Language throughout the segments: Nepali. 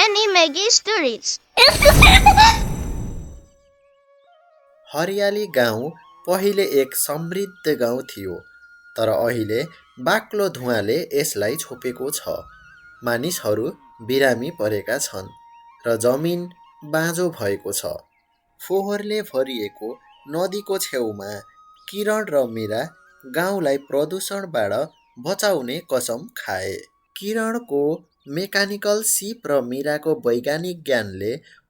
Any Maggie Stories. हरियाली गाउँ पहिले एक समृद्ध गाउँ थियो, तर अहिले बाक्लो धुवाँले यसलाई छोपेको छ। मानिसहरू बिरामी परेका छन् र जमिन बाँझो भएको छ। फोहोरले भरिएको नदीको छेउमा किरण र मीरा गाउँलाई प्रदूषणबाट बचाउने कसम खाए। किरणको मेकानिकल सिप र मीराको वैज्ञानिक ज्ञानले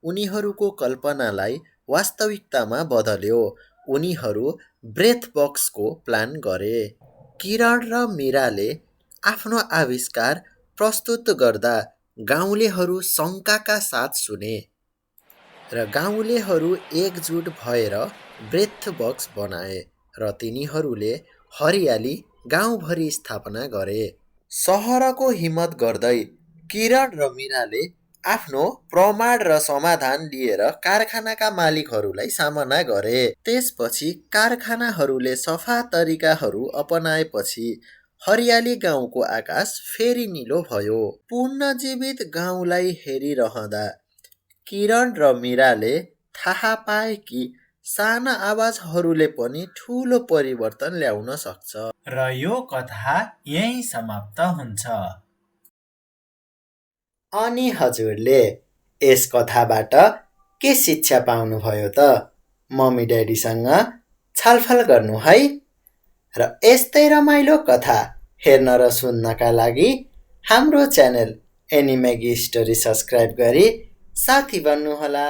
उनीहरूको कल्पनालाई वास्तविकतामा बदल्यो। उनीहरू ब्रेथ बक्सको प्लान गरे। किरण र मीराले आफ्नो आविष्कार प्रस्तुत गर्दा गाउँलेहरू शङ्काका साथ सुने र गाउँलेहरू एकजुट भएर ब्रेथ बक्स बनाए र तिनीहरूले हरियाली गाउँभरि स्थापना गरे। सहरको हिम्मत गर्दै किरण र मीराले आफ्नो प्रमाण र समाधान लिएर कारखानाका मालिकहरूलाई सामना गरे। त्यसपछि कारखानाहरूले सफा तरिकाहरू अपनाएपछि हरियाली गाउँको आकाश फेरि निलो भयो। पुनर्जीवित गाउँलाई हेरिरहँदा किरण र मीराले थाहा पाए कि साना आवाजहरूले पनि ठुलो परिवर्तन ल्याउन सक्छ। र यो कथा यही समाप्त हुन्छ। अनि हजुरले यस कथाबाट के शिक्षा पाउनुभयो त? मम्मी ड्याडीसँग छलफल गर्नु है। र यस्तै रमाइलो कथा हेर्न र सुन्नका लागि हाम्रो channel any Maggi story subscribe गरी साथी बन्नुहोला।